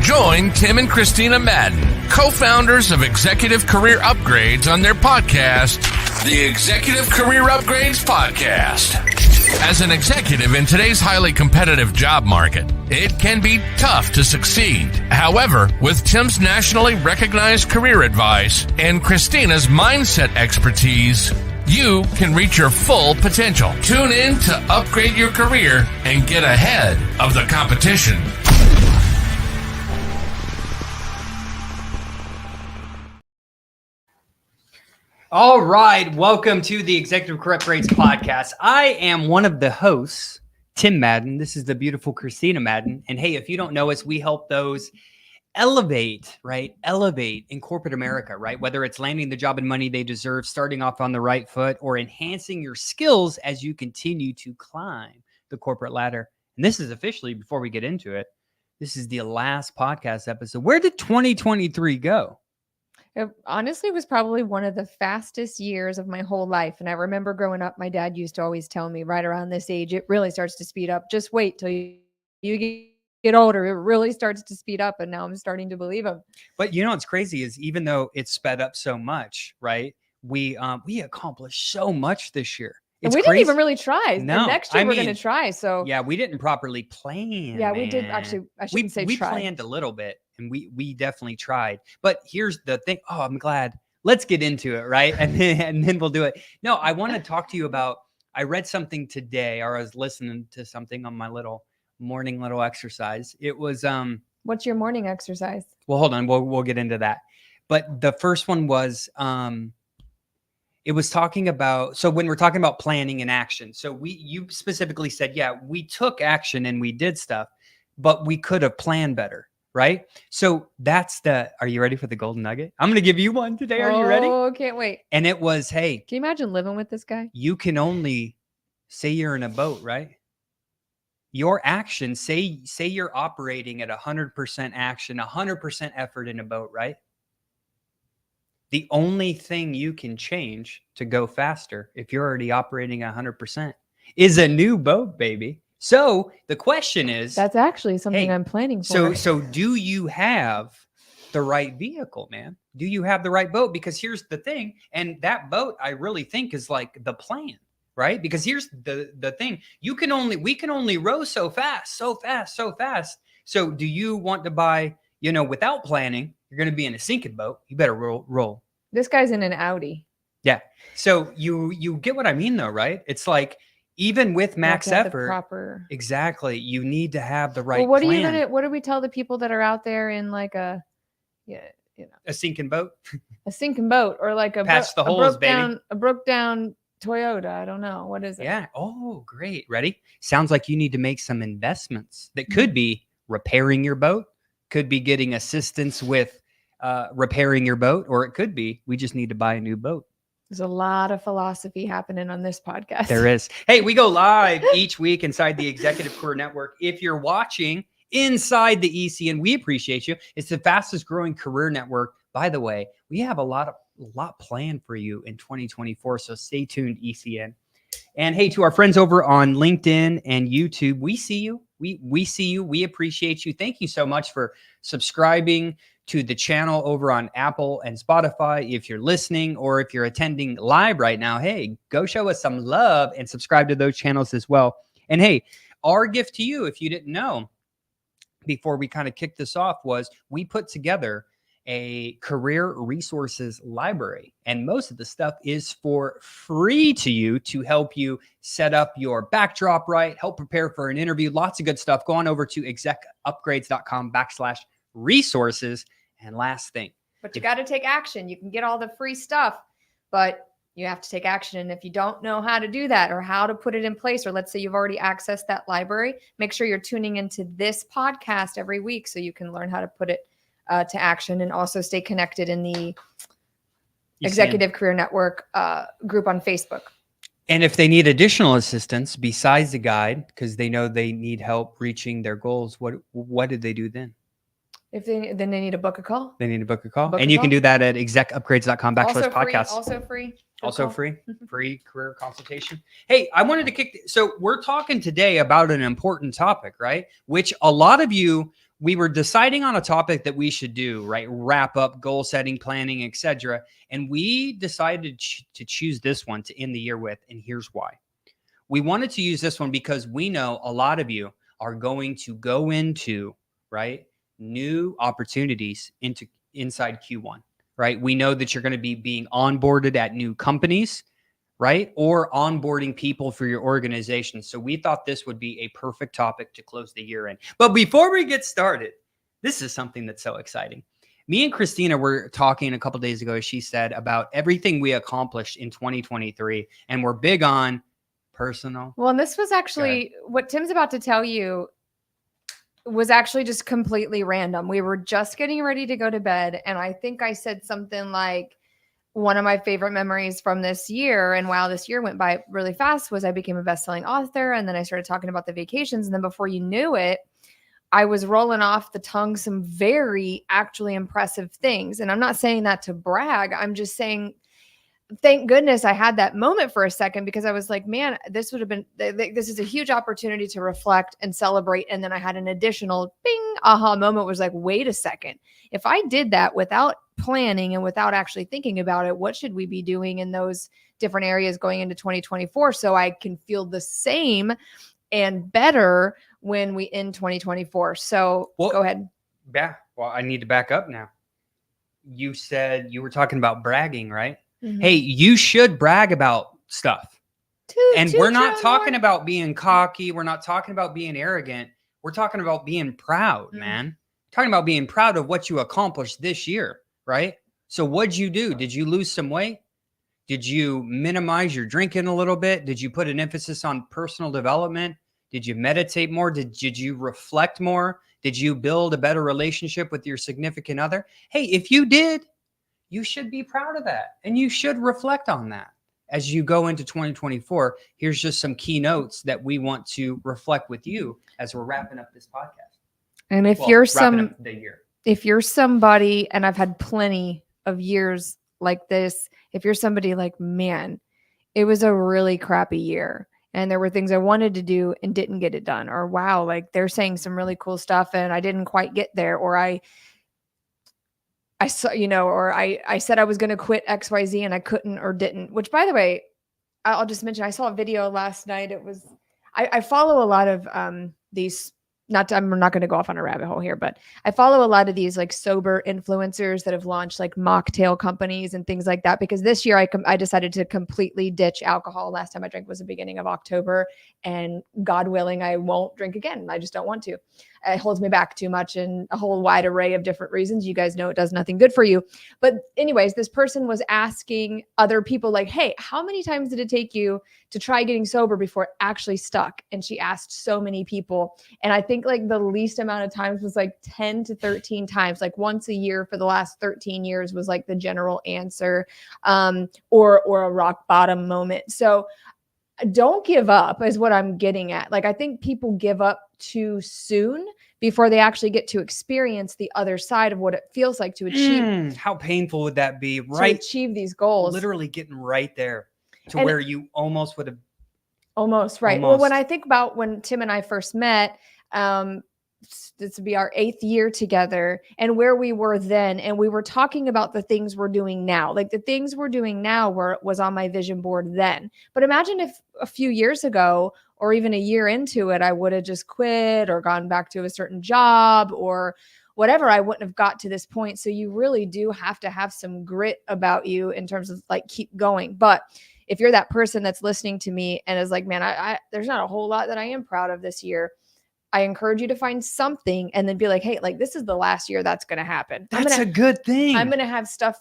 Join Tim and Christina Madden, co-founders of Executive Career Upgrades, on their podcast, the Executive Career Upgrades Podcast. As an executive in today's highly competitive job market, it can be tough to succeed. However, with Tim's nationally recognized career advice and Christina's mindset expertise, you can reach your full potential. Tune in to upgrade your career and get ahead of the competition. All right, welcome to the Executive Career Upgrades Podcast. I am one of the hosts, Tim Madden. This is the beautiful Christina Madden. And hey, if you don't know us, we help those elevate in corporate America, right? Whether it's landing the job and money they deserve, starting off on the right foot, or enhancing your skills as you continue to climb the corporate ladder. And this is officially, before we get into it, this is the last podcast episode. Where did 2023 go? It honestly was probably one of the fastest years of my whole life. And I remember growing up, my dad used to always tell me right around this age, it really starts to speed up. Just wait till you get older. It really starts to speed up. And now I'm starting to believe him. But you know, what's crazy is even though it's sped up so much, right? We accomplished so much this year. And we didn't even really try. No, and next year we're going to try. So yeah, we didn't properly plan. Yeah, we did actually. I shouldn't say we try. planned a little bit, and we definitely tried. But here's the thing. Oh, I'm glad. Let's get into it, right? And then we'll do it. No, I want to talk to you about. I read something today, or I was listening to something on my morning exercise. It was What's your morning exercise? Well, hold on. We'll get into that. But the first one was it was talking about, so when we're talking about planning and action, so you specifically said, yeah, we took action and we did stuff, but we could have planned better, right? So are you ready for the golden nugget? I'm going to give you one today. Are you ready? Oh, can't wait. And it was, hey. Can you imagine living with this guy? You can only say you're in a boat, right? Your action, say you're operating at 100% action, 100% effort in a boat, right? The only thing you can change to go faster, if you're already operating 100%, is a new boat, baby. So the question is, that's actually something I'm planning for. So do you have the right vehicle, man? Do you have the right boat? Because here's the thing, and that boat, I really think, is like the plan, right? Because here's the thing: we can only row so fast. So do you want to buy? Without planning, you're going to be in a sinking boat. You better roll. This guy's in an Audi. Yeah. So you get what I mean, though, right? It's like even with max effort, exactly. You need to have the right. Well, plan. What do we tell the people that are out there in like a sinking boat, a sinking boat, or like a patch the holes, baby, a broke down Toyota? I don't know, what is it? Yeah. Oh, great. Ready? Sounds like you need to make some investments that could be repairing your boat. Could be getting assistance with repairing your boat, or it could be we just need to buy a new boat. There's a lot of philosophy happening on this podcast. There is. Hey, we go live each week inside the Executive Career Network. If you're watching inside the ECN, we appreciate you. It's the fastest growing career network. By the way, we have a lot planned for you in 2024. So stay tuned, ECN. And hey, to our friends over on LinkedIn and YouTube, we see you. We see you. We appreciate you. Thank you so much for subscribing to the channel over on Apple and Spotify. If you're listening or if you're attending live right now, hey, go show us some love and subscribe to those channels as well. And hey, our gift to you, if you didn't know, before we kind of kicked this off, was we put together a career resources library, and most of the stuff is for free to you to help you set up your backdrop right, help prepare for an interview, lots of good stuff. Go on over to execupgrades.com/resources. And last thing, but you got to take action. You can get all the free stuff, but you have to take action. And if you don't know how to do that or how to put it in place, or let's say you've already accessed that library, make sure you're tuning into this podcast every week so you can learn how to put it to action, and also stay connected in the Executive Career Network group on Facebook. And if they need additional assistance besides the guide, because they know they need help reaching their goals, what did they do then? Then they need to book a call. They need to book a call. And you can do that at execupgrades.com/podcast. Also free. Also call. free career consultation. Hey, I wanted to so we're talking today about an important topic, right? Which a lot of you, we were deciding on a topic that we should do, right? Wrap up goal setting, planning, etc. And we decided to choose this one to end the year with. And here's why. We wanted to use this one because we know a lot of you are going to go into, right, new opportunities inside Q1, right? We know that you're going to be being onboarded at new companies, right? Or onboarding people for your organization. So we thought this would be a perfect topic to close the year in. But before we get started, this is something that's so exciting. Me and Christina were talking a couple days ago, as she said, about everything we accomplished in 2023. And we're big on personal. Well, and this was actually what Tim's about to tell you was actually just completely random. We were just getting ready to go to bed. And I think I said something like, one of my favorite memories from this year, and wow, this year went by really fast, was I became a best-selling author. And then I started talking about the vacations. And then before you knew it, I was rolling off the tongue some very actually impressive things. And I'm not saying that to brag. I'm just saying, thank goodness I had that moment for a second, because I was like, man, this is a huge opportunity to reflect and celebrate. And then I had an additional bing aha moment, was like, wait a second. If I did that without planning and without actually thinking about it, what should we be doing in those different areas going into 2024 so I can feel the same and better when we end 2024? So go ahead. Yeah. Well, I need to back up now. You said you were talking about bragging, right? Mm-hmm. Hey, you should brag about stuff. We're not talking about being cocky. We're not talking about being arrogant. We're talking about being proud, man. Talking about being proud of what you accomplished this year, right? So what'd you do? Did you lose some weight? Did you minimize your drinking a little bit? Did you put an emphasis on personal development? Did you meditate more? Did you reflect more? Did you build a better relationship with your significant other? Hey, if you did, you should be proud of that. And you should reflect on that as you go into 2024. Here's just some key notes that we want to reflect with you as we're wrapping up this podcast. And if you're somebody, and I've had plenty of years like this, if you're somebody like, man, it was a really crappy year and there were things I wanted to do and didn't get it done, or wow, like they're saying some really cool stuff and I didn't quite get there, or I saw, or I said I was going to quit XYZ and I couldn't or didn't, which, by the way, I'll just mention, I saw a video last night. It was, I follow a lot of these, I'm not going to go off on a rabbit hole here, but I follow a lot of these like sober influencers that have launched like mocktail companies and things like that, because this year I decided to completely ditch alcohol. Last time I drank was the beginning of October, and God willing, I won't drink again. I just don't want to. It holds me back too much in a whole wide array of different reasons. You guys know it does nothing good for you. But anyways, this person was asking other people like, hey, how many times did it take you to try getting sober before it actually stuck? And she asked so many people. And I think like the least amount of times was like 10 to 13 times, like once a year for the last 13 years was like the general answer, or a rock bottom moment. So don't give up is what I'm getting at. Like, I think people give up too soon before they actually get to experience the other side of what it feels like to achieve. How painful would that be, right? To achieve these goals. Literally getting right there to where you almost would have. Almost, right. Almost. Well, when I think about when Tim and I first met, this would be our 8th year together, and where we were then, and we were talking about the things we're doing now. Like the things we're doing now was on my vision board then. But imagine if a few years ago, or even a year into it, I would have just quit or gone back to a certain job or whatever. I wouldn't have got to this point. So you really do have to have some grit about you in terms of like keep going. But if you're that person that's listening to me and is like, man, I there's not a whole lot that I am proud of this year, I encourage you to find something and then be like, hey, like this is the last year that's going to happen. That's a good thing. I'm going to have stuff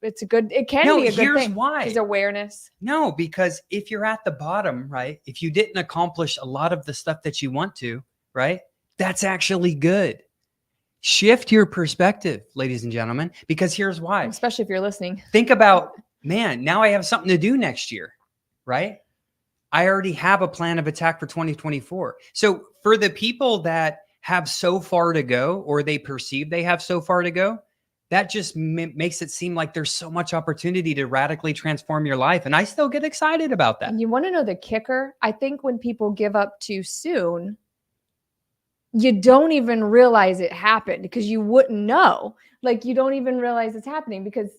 it can be a good thing. Here's why. Is awareness. No, because if you're at the bottom, right, if you didn't accomplish a lot of the stuff that you want to, right, that's actually good. Shift your perspective, ladies and gentlemen, because here's why. Especially if you're listening. Think about, man, now I have something to do next year, right? I already have a plan of attack for 2024. So for the people that have so far to go, or they perceive they have so far to go, that just makes it seem like there's so much opportunity to radically transform your life. And I still get excited about that. And you want to know the kicker? I think when people give up too soon, you don't even realize it happened because you wouldn't know. Like you don't even realize it's happening because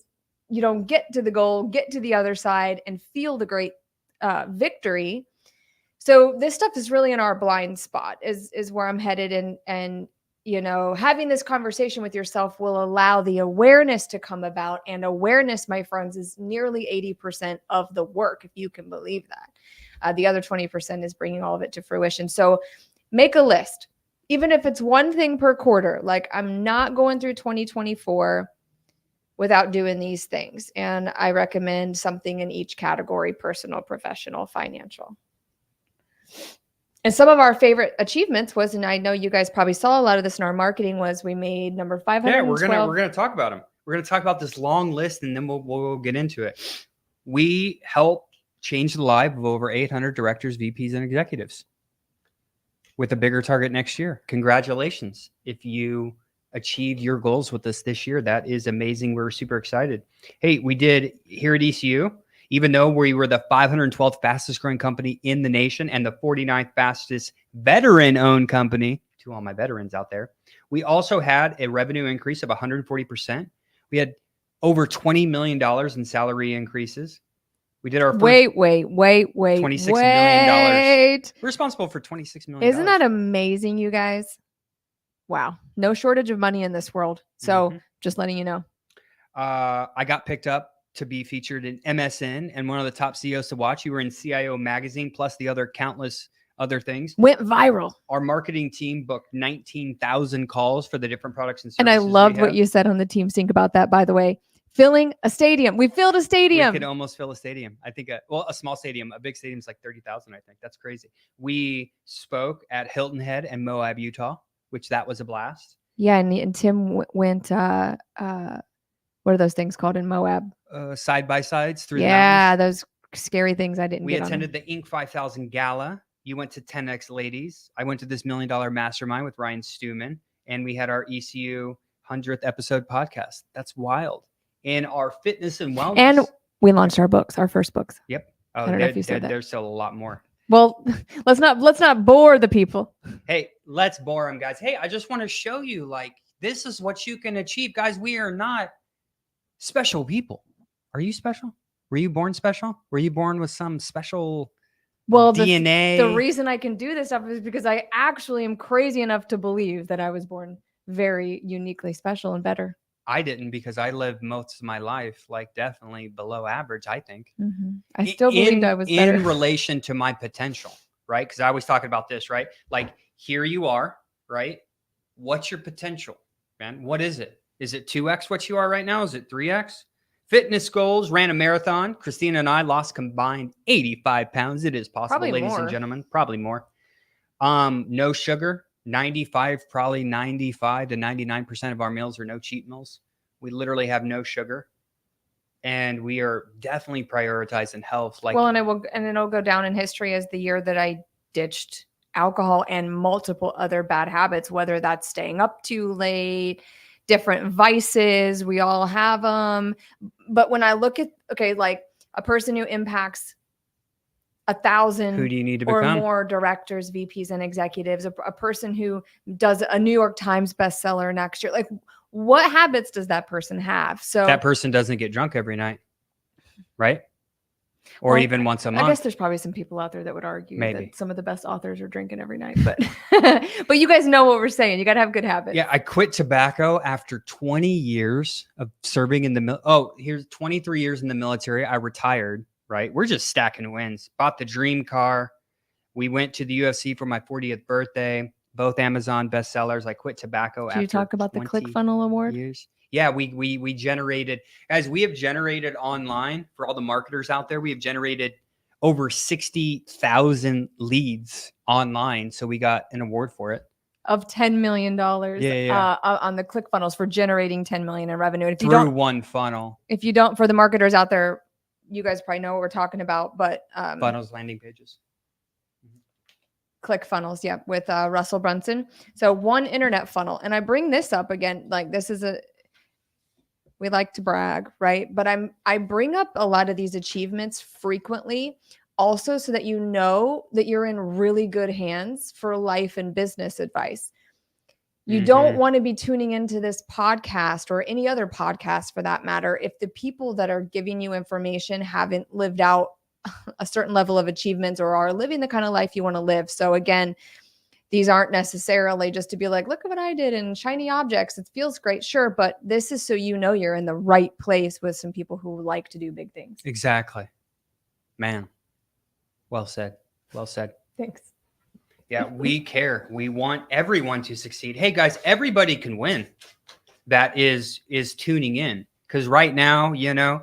you don't get to the goal, get to the other side and feel the great victory. So this stuff is really in our blind spot is where I'm headed. And, you know, having this conversation with yourself will allow the awareness to come about, and awareness, my friends, is nearly 80% of the work, if you can believe that. The other 20% is bringing all of it to fruition. So make a list, even if it's one thing per quarter. Like, I'm not going through 2024 without doing these things. And I recommend something in each category: personal, professional, financial. And some of our favorite achievements was, and I know you guys probably saw a lot of this in our marketing, was we made number 512. Yeah, we're gonna talk about them. We're gonna talk about this long list, and then we'll get into it. We helped change the life of over 800 directors, VPs, and executives with a bigger target next year. Congratulations! If you achieved your goals with us this year, that is amazing. We're super excited. Hey, we did here at ECU. Even though we were the 512th fastest growing company in the nation and the 49th fastest veteran-owned company, to all my veterans out there, we also had a revenue increase of 140%. We had over $20 million in salary increases. We did our first wait. $26 million. We're responsible for $26 million. Isn't that amazing, you guys? Wow. No shortage of money in this world. So just letting you know. I got picked up to be featured in MSN and one of the top CEOs to watch. You were in CIO magazine, plus the other countless other things. Went viral. Our marketing team booked 19,000 calls for the different products and services. And I loved what you said on the team sync about that, by the way. Filling a stadium. We filled a stadium. We could almost fill a stadium. I think, a small stadium. A big stadium is like 30,000, I think. That's crazy. We spoke at Hilton Head and Moab, Utah, which that was a blast. Yeah, and Tim went, what are those things called in Moab? Side by sides through the mountains. Yeah, those scary things I didn't We get attended the Inc. 5000 Gala. You went to 10X Ladies. I went to this $1 Million Mastermind with Ryan Stewman. And we had our ECU 100th episode podcast. That's wild. In our fitness and wellness. And we launched our books, our first books. Yep. I don't know if you said that. There's still a lot more. Well, let's not bore the people. Hey, let's bore them, guys. Hey, I just want to show you, like, this is what you can achieve. Guys, we are not special people. Are you special? Were you born special? Were you born with some special DNA? The reason I can do this stuff is because I actually am crazy enough to believe that I was born very uniquely special and better. I didn't, because I lived most of my life like definitely below average, I think. I still believed I was better. In relation to my potential, right? Because I was talking about this, right? Like, here you are, right? What's your potential, man? What is it? Is it 2x what you are right now? Is it 3x? Fitness goals, ran a marathon. Christina and I lost combined 85 pounds. It is possible, probably ladies more. And gentlemen, probably more. No sugar, 95 to 99% of our meals are no cheat meals. We literally have no sugar. And we are definitely prioritizing health. Like, well, and it'll go down in history as the year that I ditched alcohol and multiple other bad habits, whether that's staying up too late, different vices. We all have them. But when I look at, like a person who impacts 1,000 who do you need to or become? More directors, VPs, and executives, a person who does a New York Times bestseller next year, like, what habits does that person have? So that person doesn't get drunk every night, right? Or even once a month. I guess there's probably some people out there that would argue Maybe that some of the best authors are drinking every night, but but you guys know what we're saying. You got to have good habits. Yeah, I quit tobacco after 20 years of serving in the here's 23 years in the military. I retired, right? We're just stacking wins. Bought the dream car. We went to the UFC for my 40th birthday. Both Amazon bestsellers. I quit tobacco after. Did you talk about the ClickFunnels Award? Years. Yeah, we generated, as we have generated online for all the marketers out there, we have generated over 60,000 leads online. So we got an award for it. Of $10 million on the ClickFunnels for generating $10 million in revenue. And if you Through don't, one funnel. If you don't, for the marketers out there, you guys probably know what we're talking about, but funnels, landing pages. ClickFunnels, yeah, with Russell Brunson. So one internet funnel. And I bring this up again, like this is We like to brag, right? But I bring up a lot of these achievements frequently also so that you know that you're in really good hands for life and business advice. You don't want to be tuning into this podcast or any other podcast for that matter if the people that are giving you information haven't lived out a certain level of achievements or are living the kind of life you want to live. So again, these aren't necessarily just to be like, look at what I did and shiny objects. It feels great. Sure. But this is so you know you're in the right place with some people who like to do big things. Exactly. Man. Well said. Well said. Thanks. Yeah, we care. We want everyone to succeed. Hey guys, everybody can win. That is tuning in. Because right now, you know,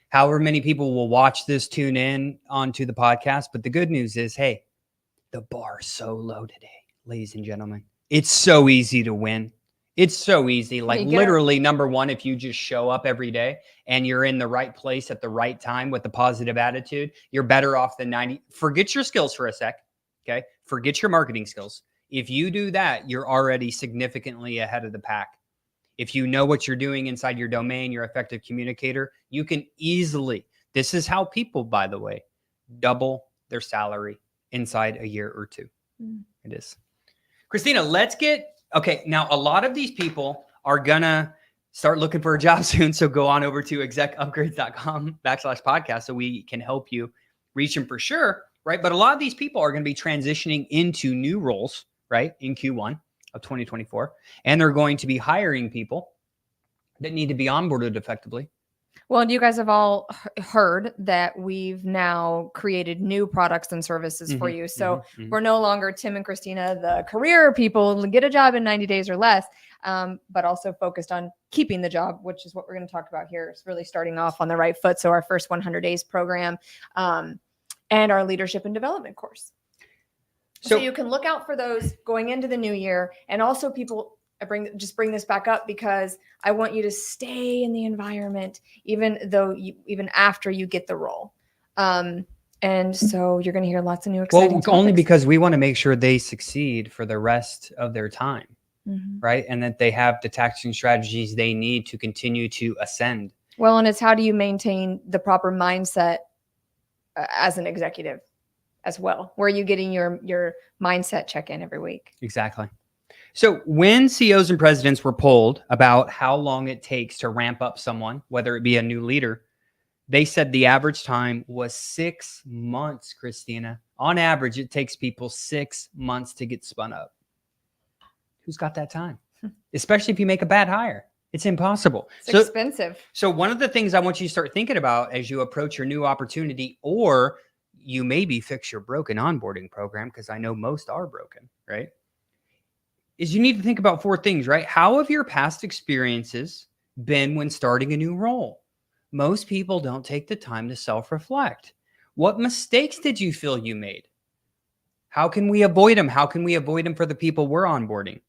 however many people will watch this, tune in onto the podcast. But the good news is, hey, the bar is so low today, ladies and gentlemen. It's so easy to win. It's so easy. Like literally, number one, if you just show up every day and you're in the right place at the right time with a positive attitude, you're better off than 90. Forget your skills for a sec. Okay. Forget your marketing skills. If you do that, you're already significantly ahead of the pack. If you know what you're doing inside your domain, you're an effective communicator, you can easily, this is how people, by the way, double their salary inside a year or two. It is. Christina, let's get, okay. Now, a lot of these people are going to start looking for a job soon. So go on over to execupgrades.com/podcast so we can help you reach them for sure. Right. But a lot of these people are going to be transitioning into new roles, right, in Q1 of 2024. And they're going to be hiring people that need to be onboarded effectively. Well, you guys have all heard that we've now created new products and services for you. So we're no longer Tim and Christina, the career people, get a job in 90 days or less, but also focused on keeping the job, which is what we're going to talk about here. It's really starting off on the right foot. So our first 100 days program, and our leadership and development course. So you can look out for those going into the new year. And also people, bring this back up because I want you to stay in the environment, even after you get the role. And so you're going to hear lots of new exciting topics. Only because we want to make sure they succeed for the rest of their time, right? And that they have the tactics and strategies they need to continue to ascend. Well, and it's how do you maintain the proper mindset as an executive as well? Where are you getting your mindset check-in every week? Exactly. So when CEOs and presidents were polled about how long it takes to ramp up someone, whether it be a new leader, they said the average time was 6 months, Christina. On average, it takes people 6 months to get spun up. Who's got that time? Especially if you make a bad hire. It's impossible. It's expensive. So one of the things I want you to start thinking about as you approach your new opportunity, or you maybe fix your broken onboarding program, because I know most are broken, right? Is you need to think about 4 things, right? How have your past experiences been when starting a new role? Most people don't take the time to self-reflect. What mistakes did you feel you made? How can we avoid them? How can we avoid them for the people we're onboarding?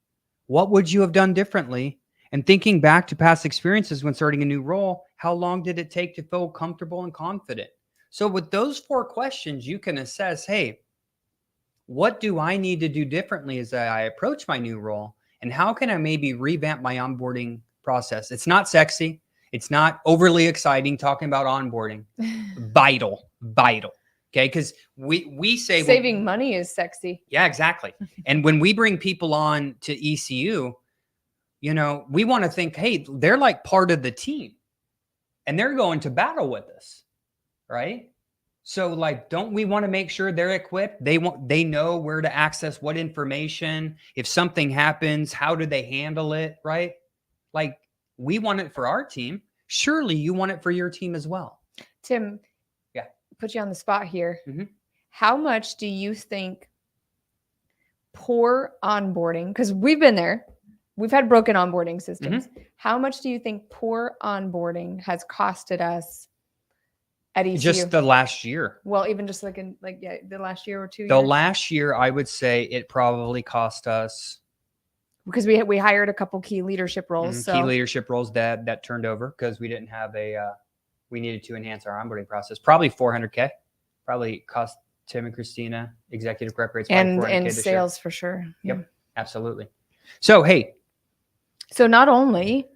What would you have done differently? And thinking back to past experiences when starting a new role, how long did it take to feel comfortable and confident? So with those 4 questions, you can assess, hey, what do I need to do differently as I approach my new role? And how can I maybe revamp my onboarding process? It's not sexy. It's not overly exciting talking about onboarding. Vital. Okay. Because we say saving money is sexy. Yeah, exactly. And when we bring people on to ECU, you know, we want to think, hey, they're like part of the team and they're going to battle with us. Right. So like, don't we want to make sure they're equipped? They know where to access what information. If something happens, how do they handle it? Right. Like we want it for our team. Surely you want it for your team as well. Tim, yeah, put you on the spot here. How much do you think poor onboarding, because we've been there, we've had broken onboarding systems. How much do you think poor onboarding has costed us at ECU? Just the last year. Well, even just the last year or 2 years. The last year, I would say it probably cost us, because we hired a couple key leadership roles. Key leadership roles that turned over because we didn't have we needed to enhance our onboarding process. Probably $400K. Probably cost Tim and Christina executive prep rates and sales for sure. Yep, absolutely. So hey. So not only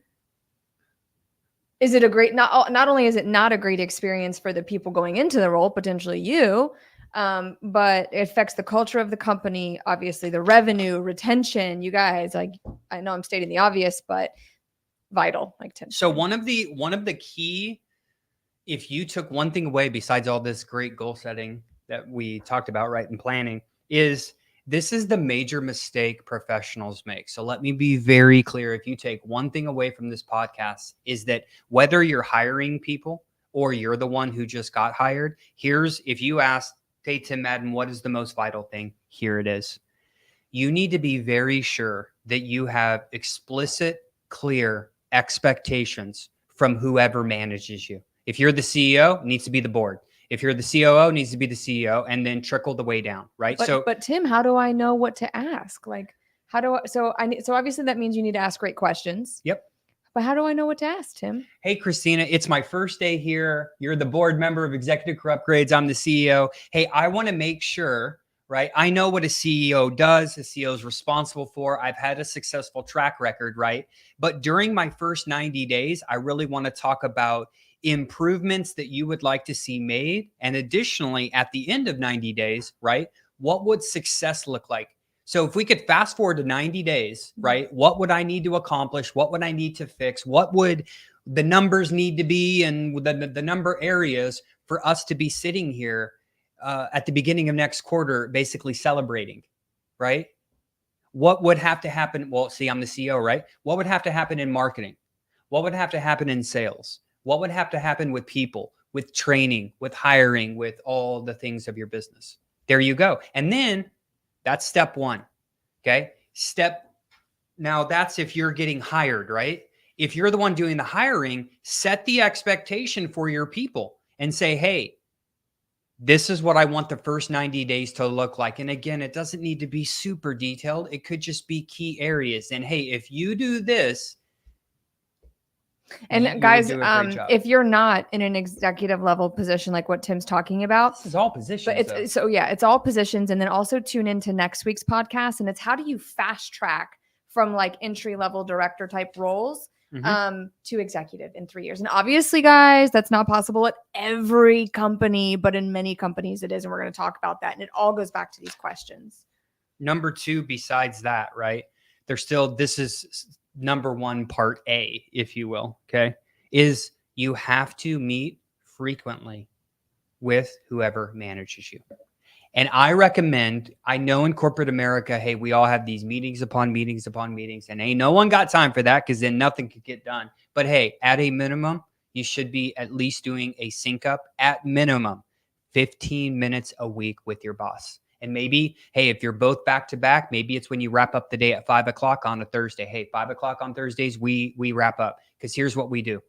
is it a great, not only is it not a great experience for the people going into the role, potentially you, but it affects the culture of the company, obviously the revenue, retention, you guys, like, I know I'm stating the obvious, but vital, like Tim. So one of the key, if you took one thing away besides all this great goal setting that we talked about, right, and planning, is this is the major mistake professionals make. So let me be very clear. If you take one thing away from this podcast, is that whether you're hiring people or you're the one who just got hired, if you ask, hey, Tim Madden, what is the most vital thing? Here it is. You need to be very sure that you have explicit, clear expectations from whoever manages you. If you're the CEO, it needs to be the board. If you're the COO, it needs to be the CEO, and then trickle the way down, right? But Tim, how do I know what to ask? Like, so obviously that means you need to ask great questions. Yep. But how do I know what to ask, Tim? Hey, Christina, it's my first day here. You're the board member of Executive Career Upgrades. I'm the CEO. Hey, I want to make sure, right? I know what a CEO does, a CEO is responsible for. I've had a successful track record, right? But during my first 90 days, I really want to talk about improvements that you would like to see made. And additionally, at the end of 90 days, right? What would success look like? So if we could fast forward to 90 days, right? What would I need to accomplish? What would I need to fix? What would the numbers need to be, and the number areas for us to be sitting here at the beginning of next quarter, basically celebrating, right? What would have to happen? Well, see, I'm the CEO, right? What would have to happen in marketing? What would have to happen in sales? What would have to happen with people, with training, with hiring, with all the things of your business? There you go. And then that's step one. Okay. Now that's if you're getting hired, right? If you're the one doing the hiring, set the expectation for your people and say, hey, this is what I want the first 90 days to look like. And again, it doesn't need to be super detailed. It could just be key areas. And hey, if you do this, and guys, if you're not in an executive level position, like what Tim's talking about, this is all positions. But it's all positions. And then also tune into next week's podcast. And it's how do you fast track from like entry level director type roles to executive in 3 years. And obviously, guys, that's not possible at every company, but in many companies it is. And we're going to talk about that. And it all goes back to these questions. Number two, besides that, right? This is number one, part A, if you will, okay, is you have to meet frequently with whoever manages you. And I recommend, I know in corporate America, hey, we all have these meetings upon meetings upon meetings, and ain't no one got time for that because then nothing could get done. But hey, at a minimum, you should be at least doing a sync up at minimum 15 minutes a week with your boss. And maybe, hey, if you're both back to back, maybe it's when you wrap up the day at 5 o'clock on a Thursday. Hey, 5 o'clock on Thursdays, we wrap up because here's what we do.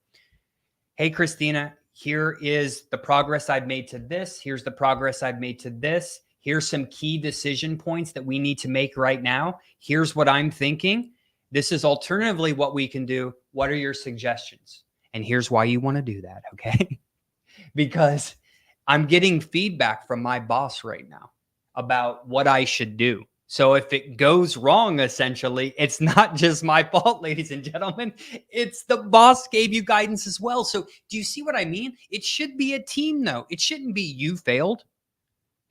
Hey, Christina, here is the progress I've made to this. Here's the progress I've made to this. Here's some key decision points that we need to make right now. Here's what I'm thinking. This is alternatively what we can do. What are your suggestions? And here's why you want to do that, okay? Because I'm getting feedback from my boss right now about what I should do. So if it goes wrong, essentially, it's not just my fault, ladies and gentlemen. It's the boss gave you guidance as well. So do you see what I mean? It should be a team, though. It shouldn't be you failed.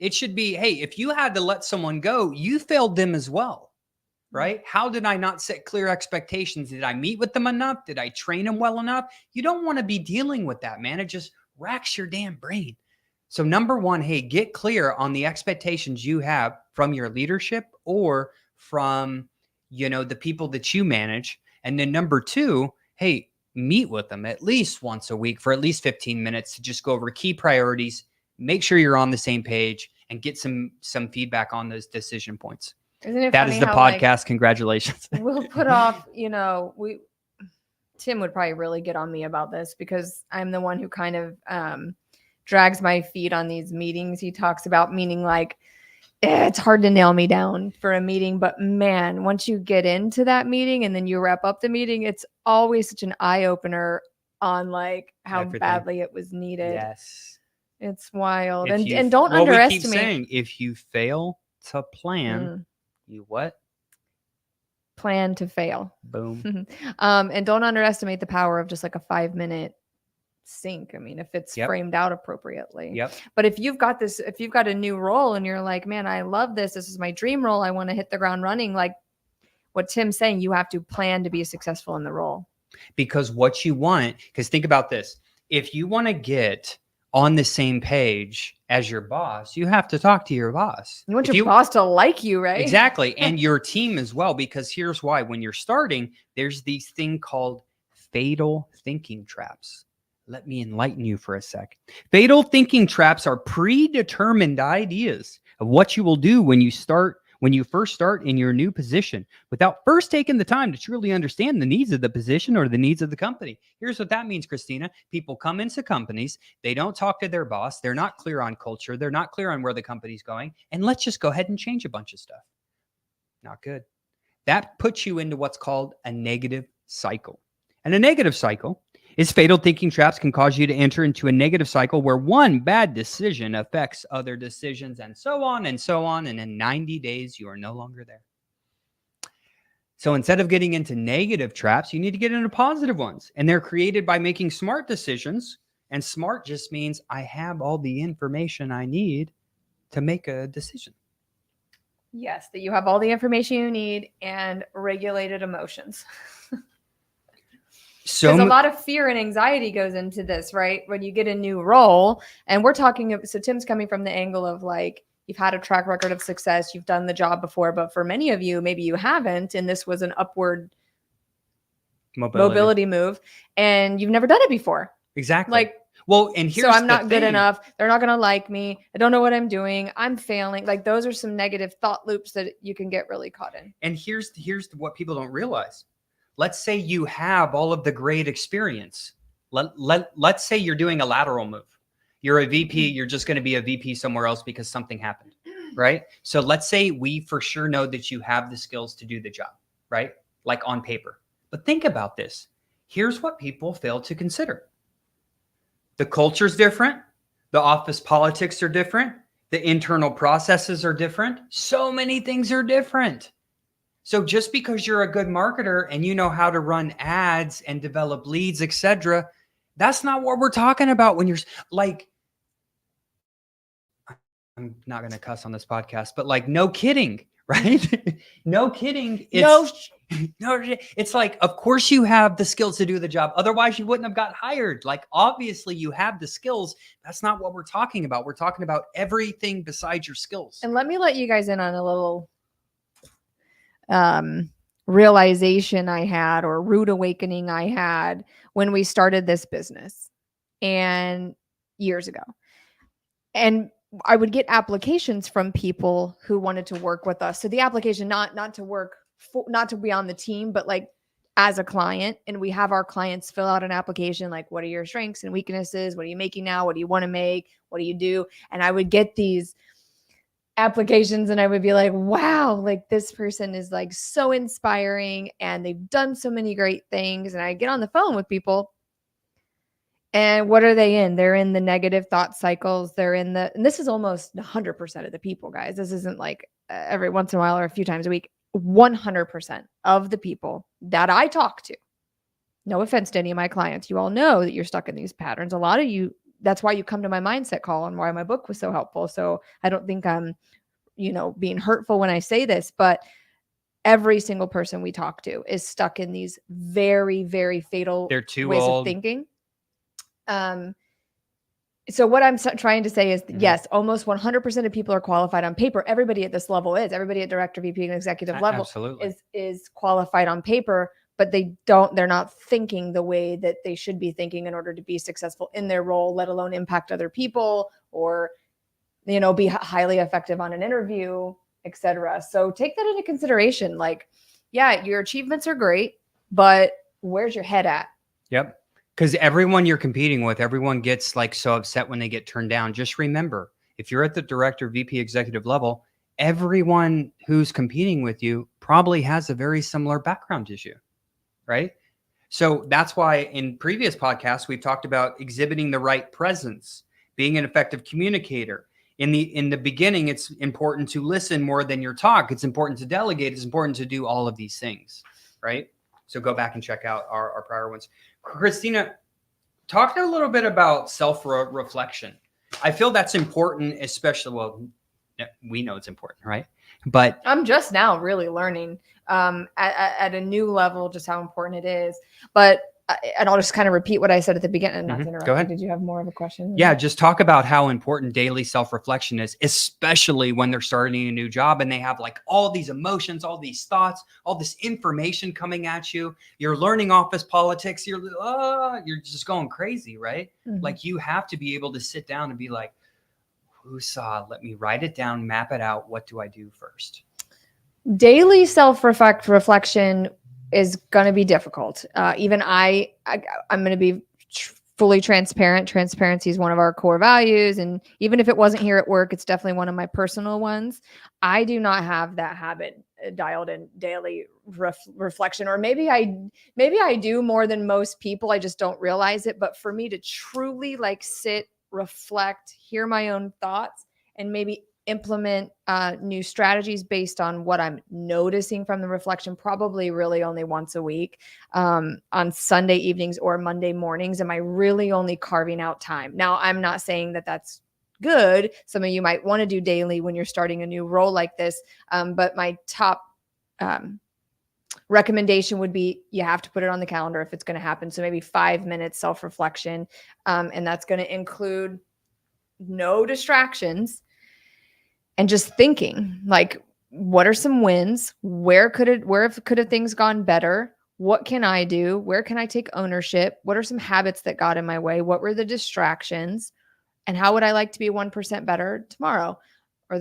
It should be, hey, if you had to let someone go, you failed them as well, right? How did I not set clear expectations? Did I meet with them enough? Did I train them well enough? You don't want to be dealing with that, man. It just racks your damn brain. So number one, hey, get clear on the expectations you have from your leadership or from, the people that you manage. And then number two, hey, meet with them at least once a week for at least 15 minutes to just go over key priorities, make sure you're on the same page and get some feedback on those decision points. That is the podcast. Congratulations. We'll put off, Tim would probably really get on me about this because I'm the one who kind of, drags my feet on these meetings. He talks about meaning like it's hard to nail me down for a meeting, but man, once you get into that meeting and then you wrap up the meeting, it's always such an eye opener on like how badly it was needed. Yes, it's wild. And don't underestimate. We keep saying if you fail to plan, you what? plan to fail. Boom. And don't underestimate the power of just like a 5-minute sync. I mean, if it's Yep. framed out appropriately. Yep. But if you've got a new role and you're like, man, I love this. This is my dream role. I want to hit the ground running. Like what Tim's saying, you have to plan to be successful in the role. Because what you want, because think about this. If you want to get on the same page as your boss, you have to talk to your boss. You want If your boss to like you, right? Exactly. And your team as well, because here's why. When you're starting, there's these thing called fatal thinking traps. Let me enlighten you for a sec. Fatal thinking traps are predetermined ideas of what you will do when you first start in your new position without first taking the time to truly understand the needs of the position or the needs of the company. Here's what that means, Christina. People come into companies, they don't talk to their boss, they're not clear on culture, they're not clear on where the company's going, and let's just go ahead and change a bunch of stuff. Not good. That puts you into what's called a negative cycle. And a negative cycle is fatal thinking traps can cause you to enter into a negative cycle where one bad decision affects other decisions and so on and so on. And in 90 days, you are no longer there. So instead of getting into negative traps, you need to get into positive ones. And they're created by making smart decisions. And smart just means I have all the information I need to make a decision. Yes, that you have all the information you need and regulated emotions. Because a lot of fear and anxiety goes into this, right? When you get a new role, and we're talking, so Tim's coming from the angle of like, you've had a track record of success, you've done the job before, but for many of you, maybe you haven't, and this was an upward mobility move, and you've never done it before. Exactly. Like, well, and here's so I'm not good enough. They're not going to like me. I don't know what I'm doing. I'm failing. Like those are some negative thought loops that you can get really caught in. And here's what people don't realize. Let's say you have all of the great experience. Let's say you're doing a lateral move. You're a VP. You're just going to be a VP somewhere else because something happened, right? So let's say we for sure know that you have the skills to do the job, right? Like on paper. But think about this. Here's what people fail to consider. The culture's different. The office politics are different. The internal processes are different. So many things are different. So just because you're a good marketer and you know how to run ads and develop leads, etc., that's not what we're talking about when you're like, I'm not going to cuss on this podcast, but like, no kidding, right? No kidding. It's like, of course you have the skills to do the job. Otherwise you wouldn't have got hired. Like, obviously you have the skills. That's not what we're talking about. We're talking about everything besides your skills. And let me let you guys in on a little realization I had, or rude awakening I had when we started this business and years ago. And I would get applications from people who wanted to work with us. So the application, not to work for, not to be on the team, but like as a client. And we have our clients fill out an application like, what are your strengths and weaknesses? What are you making now? What do you want to make? What do you do? And I would get these applications and I would be like, wow, like this person is like so inspiring and they've done so many great things. And I get on the phone with people and what are they in? They're in the negative thought cycles. They're in and this is almost 100% of the people, guys. This isn't like every once in a while or a few times a week. 100% of the people that I talk to, no offense to any of my clients, you all know that you're stuck in these patterns. A lot of you, that's why you come to my mindset call and why my book was so helpful. So I don't think I'm, being hurtful when I say this, but every single person we talk to is stuck in these very, very fatal ways of thinking. So what I'm trying to say is, yes, almost 100% of people are qualified on paper. Everybody at this level is. Everybody at director, VP, and executive level is qualified on paper, but they're not thinking the way that they should be thinking in order to be successful in their role, let alone impact other people or, be highly effective on an interview, etc. So take that into consideration. Like, yeah, your achievements are great, but where's your head at? Yep. Because everyone you're competing with, everyone gets like so upset when they get turned down. Just remember, if you're at the director, VP, executive level, everyone who's competing with you probably has a very similar background issue, right? So that's why in previous podcasts, we've talked about exhibiting the right presence, being an effective communicator, in the beginning, it's important to listen more than your talk. It's important to delegate. It's important to do all of these things, right? So go back and check out our prior ones. Christina, talk a little bit about self-reflection. I feel that's important, especially, well, we know it's important, right? But I'm just now really learning at a new level just how important it is. But and I'll just kind of repeat what I said at the beginning. Not to interrupt. Go ahead. Did you have more of a question? Yeah, just talk about how important daily self-reflection is, especially when they're starting a new job and they have like all these emotions, all these thoughts, all this information coming at you. You're learning office politics. You're just going crazy, right? Mm-hmm. Like you have to be able to sit down and be like, "Woosah, let me write it down, map it out. What do I do first?" Daily self-reflection is going to be difficult. Even I'm going to be fully transparent. Transparency is one of our core values. And even if it wasn't here at work, it's definitely one of my personal ones. I do not have that habit dialed in, daily reflection, or maybe I do more than most people. I just don't realize it. But for me to truly like sit, reflect, hear my own thoughts, and maybe implement new strategies based on what I'm noticing from the reflection, probably really only once a week, on Sunday evenings or Monday mornings. Am I really only carving out time? Now, I'm not saying that that's good. Some of you might want to do daily when you're starting a new role like this. But my top recommendation would be you have to put it on the calendar if it's going to happen. So maybe 5 minutes self-reflection. And that's going to include no distractions. And just thinking like, what are some wins? Where could have things gone better? What can I do? Where can I take ownership? What are some habits that got in my way? What were the distractions? And how would I like to be 1% better tomorrow? Or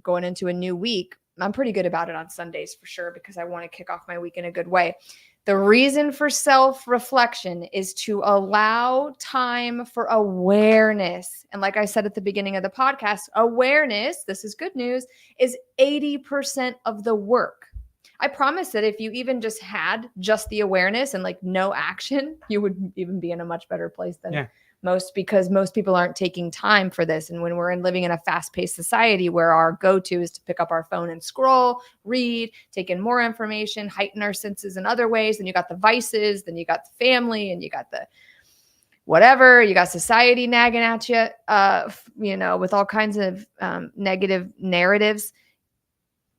going into a new week. I'm pretty good about it on Sundays for sure, because I want to kick off my week in a good way. The reason for self-reflection is to allow time for awareness. And like I said at the beginning of the podcast, awareness, this is good news, is 80% of the work. I promise that if you even just had just the awareness and like no action, you would even be in a much better place than because most people aren't taking time for this. And when we're living in a fast-paced society where our go-to is to pick up our phone and scroll, read, take in more information, heighten our senses in other ways, then you got the vices, then you got the family, and you got the whatever, you got society nagging at you, with all kinds of negative narratives.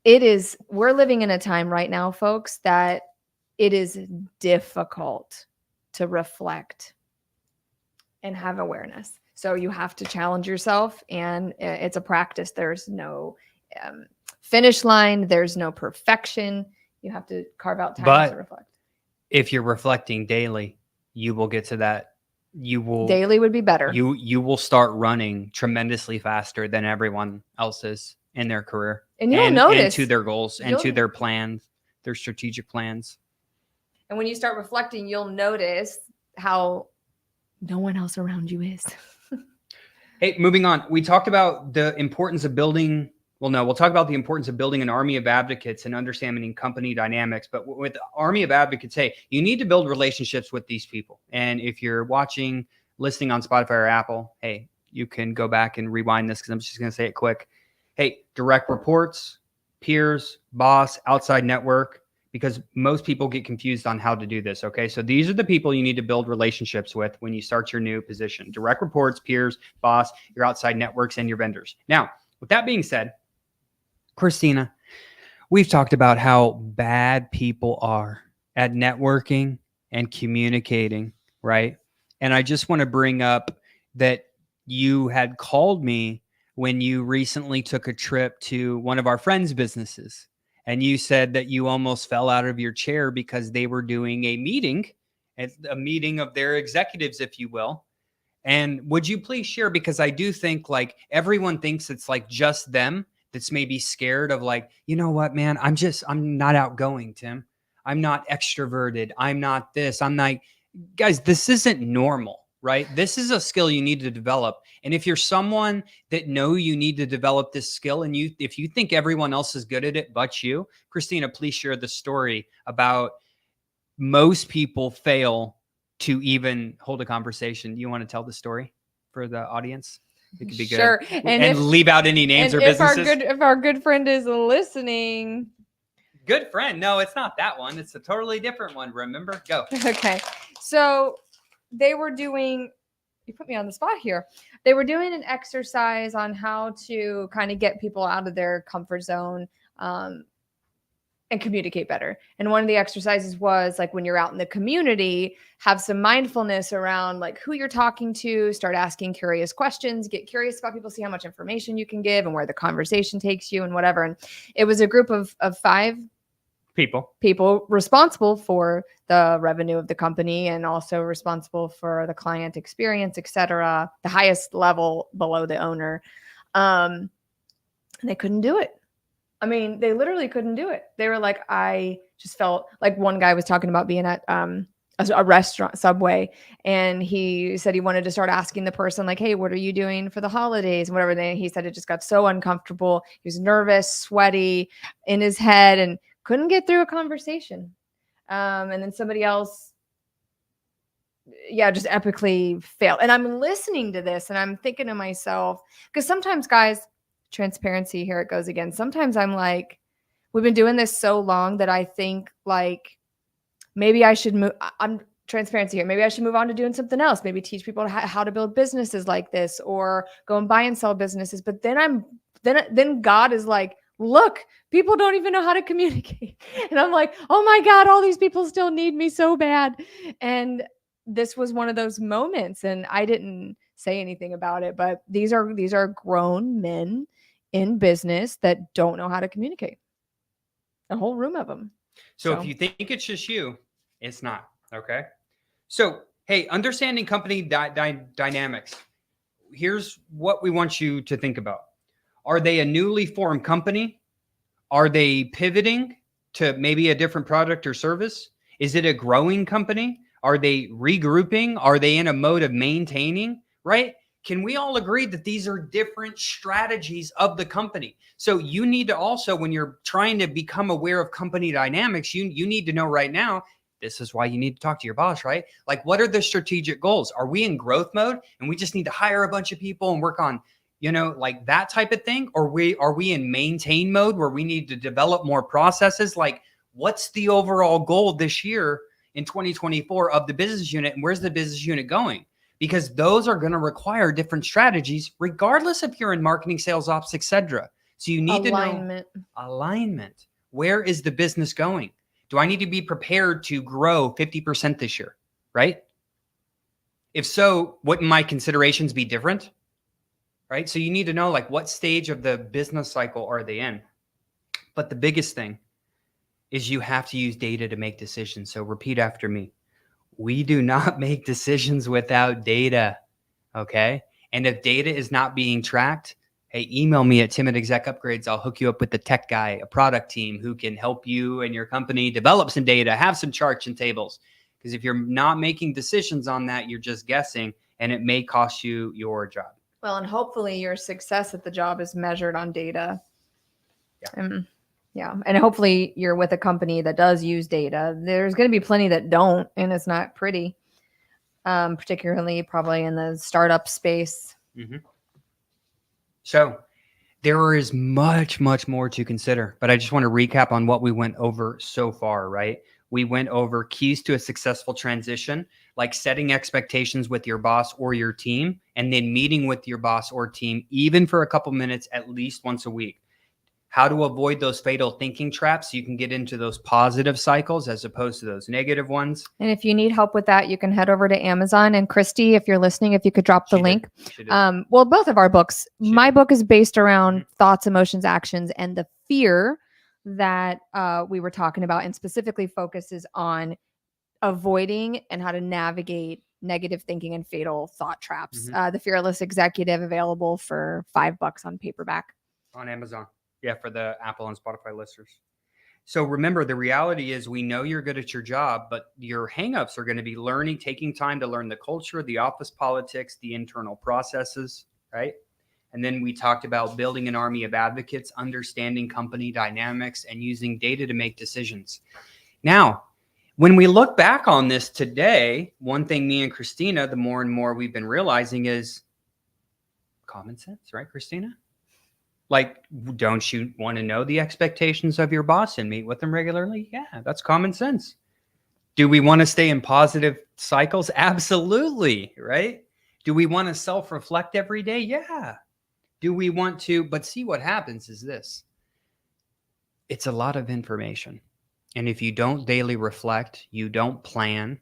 We're living in a time right now, folks, that it is difficult to reflect and have awareness. So you have to challenge yourself, and it's a practice. There's no finish line. There's no perfection. You have to carve out time to reflect. If you're reflecting daily, you will get to that. Daily would be better. You will start running tremendously faster than everyone else is in their career. And you'll notice. And to their goals and to their plans, their strategic plans. And when you start reflecting, you'll notice how no one else around you is. Hey, moving on. We talked about the importance of building. Well, no, we'll talk about the importance of building an army of advocates and understanding company dynamics. But with the army of advocates, hey, you need to build relationships with these people. And if you're listening on Spotify or Apple, hey, you can go back and rewind this because I'm just going to say it quick. Hey, direct reports, peers, boss, outside network, because most people get confused on how to do this. Okay. So these are the people you need to build relationships with when you start your new position: direct reports, peers, boss, your outside networks, and your vendors. Now, with that being said, Christina, we've talked about how bad people are at networking and communicating, right? And I just want to bring up that you had called me when you recently took a trip to one of our friends' businesses. And you said that you almost fell out of your chair because they were doing a meeting of their executives, if you will. And would you please share, because I do think like everyone thinks it's like just them that's maybe scared of like, you know what, man, I'm not outgoing, Tim. I'm not extroverted. I'm not this. I'm not, guys, this isn't normal, right? This is a skill you need to develop. And if you're someone that you need to develop this skill, and if you think everyone else is good at it but you, Christina, please share the story about most people fail to even hold a conversation. Do you want to tell the story for the audience? It could be good. Sure. And leave out any names or businesses. If our good friend is listening. Good friend. No, it's not that one. It's a totally different one. Remember? Go. Okay. So they were doing, you put me on the spot here. They were doing an exercise on how to kind of get people out of their comfort zone and communicate better. And one of the exercises was like when you're out in the community, have some mindfulness around like who you're talking to, start asking curious questions, get curious about people, see how much information you can give and where the conversation takes you and whatever. And it was a group of 5 people responsible for the revenue of the company and also responsible for the client experience, etc., the highest level below the owner. And they couldn't do it. I mean, they literally couldn't do it. They were like, I just felt like one guy was talking about being at a restaurant, Subway, and he said he wanted to start asking the person like, hey, what are you doing for the holidays and whatever. He said it just got so uncomfortable. He was nervous, sweaty in his head and couldn't get through a conversation. And then somebody else, just epically failed. And I'm listening to this and I'm thinking to myself, because sometimes, guys, transparency, here it goes again. Sometimes I'm like, we've been doing this so long that I think like maybe I should move. I'm transparency here. Maybe I should move on to doing something else. Maybe teach people how to build businesses like this or go and buy and sell businesses. But then then God is like, look, people don't even know how to communicate. And I'm like, oh my God, all these people still need me so bad. And this was one of those moments. And I didn't say anything about it, but these are grown men in business that don't know how to communicate. A whole room of them. So if you think it's just you, it's not. Okay. So, hey, understanding company dynamics. Here's what we want you to think about. Are they a newly formed company? Are they pivoting to maybe a different product or service? Is it a growing company? Are they regrouping? Are they in a mode of maintaining? Right? Can we all agree that these are different strategies of the company? So you need to also, when you're trying to become aware of company dynamics, you need to know right now, this is why you need to talk to your boss, right? Like, what are the strategic goals? Are we in growth mode and we just need to hire a bunch of people and work on, like that type of thing? Or are we in maintain mode where we need to develop more processes? Like, what's the overall goal this year in 2024 of the business unit, and where's the business unit going? Because those are going to require different strategies, regardless if you're in marketing, sales ops, etc. So you need to know alignment. Where is the business going? Do I need to be prepared to grow 50% this year? Right? If so, wouldn't my considerations be different? Right? So you need to know like what stage of the business cycle are they in? But the biggest thing is you have to use data to make decisions. So repeat after me. We do not make decisions without data, okay? And if data is not being tracked, hey, email me at tim@execupgrades. I'll hook you up with the tech guy, a product team who can help you and your company develop some data, have some charts and tables. Because if you're not making decisions on that, you're just guessing, and it may cost you your job. Well, and hopefully your success at the job is measured on data. Yeah. And hopefully you're with a company that does use data. There's going to be plenty that don't, and it's not pretty, particularly probably in the startup space. Mm-hmm. So there is much, much more to consider, but I just want to recap on what we went over so far, right? We went over keys to a successful transition, like setting expectations with your boss or your team, and then meeting with your boss or team, even for a couple minutes, at least once a week. How to avoid those fatal thinking traps so you can get into those positive cycles as opposed to those negative ones. And if you need help with that, you can head over to Amazon. And Christy, if you're listening, if you could drop the link. Well, both of our books. My book is based around thoughts, emotions, actions, and the fear that we were talking about, and specifically focuses on avoiding and how to navigate negative thinking and fatal thought traps. The Fearless Executive, available for $5 on paperback. On Amazon. Yeah, for the Apple and Spotify listeners. So remember, the reality is we know you're good at your job, but your hangups are going to be taking time to learn the culture, the office politics, the internal processes, right? And then we talked about building an army of advocates, understanding company dynamics, and using data to make decisions. Now, when we look back on this today, one thing me and Christina, the more and more we've been realizing is Common sense, right, Christina? Like, don't you want to know the expectations of your boss and meet with them regularly? Yeah, that's common sense. Do we want to stay in positive cycles? Absolutely, right? Do we want to self-reflect every day? Yeah. Do we want to? But see, what happens is this. It's a lot of information. And if you don't daily reflect, you don't plan,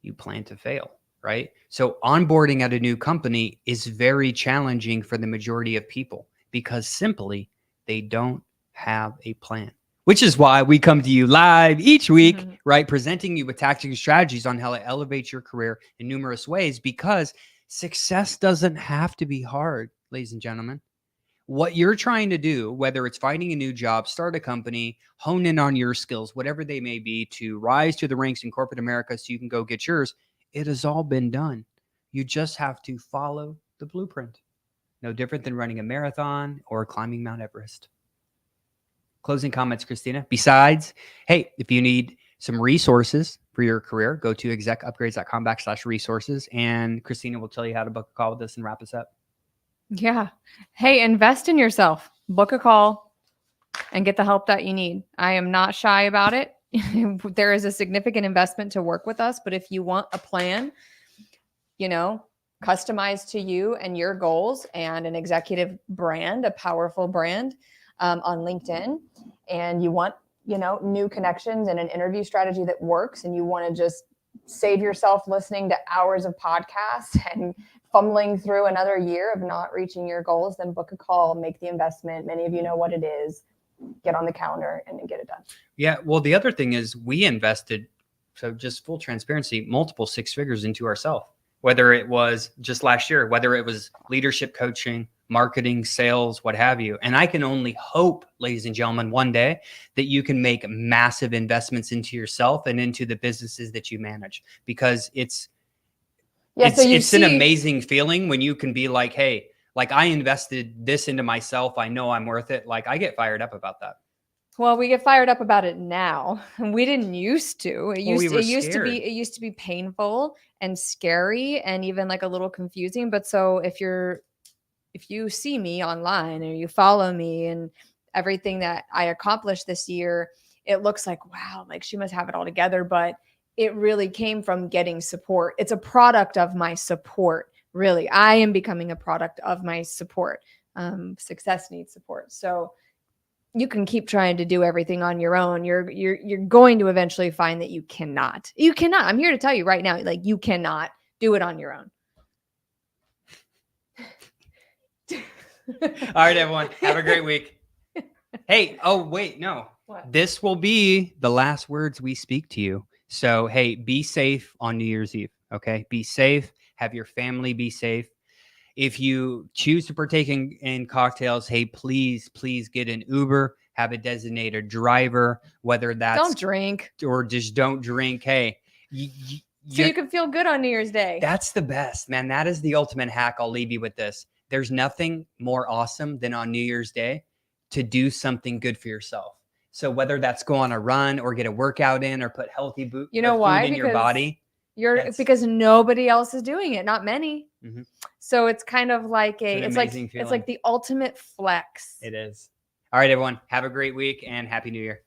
you plan to fail, right? So onboarding at a new company is very challenging for the majority of people because simply they don't have a plan, which is why we come to you live each week, right? Presenting you with tactics and strategies on how to elevate your career in numerous ways, because success doesn't have to be hard, ladies and gentlemen. What you're trying to do, whether it's finding a new job, start a company, hone in on your skills, whatever they may be, to rise to the ranks in corporate America so you can go get yours, it has all been done. You just have to follow the blueprint. No different than running a marathon or climbing Mount Everest. Closing comments, Christina. Besides, hey, if you need some resources for your career, go to execupgrades.com/resources, and Christina will tell you how to book a call with us and wrap us up. Yeah. Hey, invest in yourself. Book a call and get the help that you need. I am not shy about it. There is a significant investment to work with us, but if you want a plan, customized to you and your goals and an executive brand, a powerful brand on LinkedIn, and you want, new connections and an interview strategy that works, and you want to just save yourself listening to hours of podcasts and fumbling through another year of not reaching your goals, then book a call, make the investment. Many of you know what it is. Get on the calendar and then get it done. Yeah. Well, the other thing is we invested, so just full transparency, multiple six figures into ourselves, whether it was just last year, whether it was leadership coaching, marketing, sales, what have you. And I can only hope, ladies and gentlemen, one day that you can make massive investments into yourself and into the businesses that you manage, because it's an amazing feeling when you can be like, hey, like I invested this into myself. I know I'm worth it. Like I get fired up about that. Well, we get fired up about it now. We didn't used to. It used to be painful and scary and even like a little confusing. But so if you see me online or you follow me and everything that I accomplished this year, it looks like, wow, like she must have it all together. But it really came from getting support. It's a product of my support. Really, I am becoming a product of my support. Success needs support. So you can keep trying to do everything on your own. You're going to eventually find that you cannot. You cannot. I'm here to tell you right now, like you cannot do it on your own. All right, everyone. Have a great week. Hey, oh, wait, no. What? This will be the last words we speak to you. So, hey, be safe on New Year's Eve, okay? Be safe. Have your family be safe. If you choose to partake in cocktails, hey, please get an Uber. Have a designated driver, whether that's... Don't drink. Or just don't drink. Hey, so you can feel good on New Year's Day. That's the best, man. That is the ultimate hack. I'll leave you with this. There's nothing more awesome than on New Year's Day to do something good for yourself. So whether that's go on a run or get a workout in or put healthy food in your body. Because nobody else is doing it. Not many. Mm-hmm. So it's kind of like it's like the ultimate flex. It is. All right, everyone. Have a great week and Happy New Year.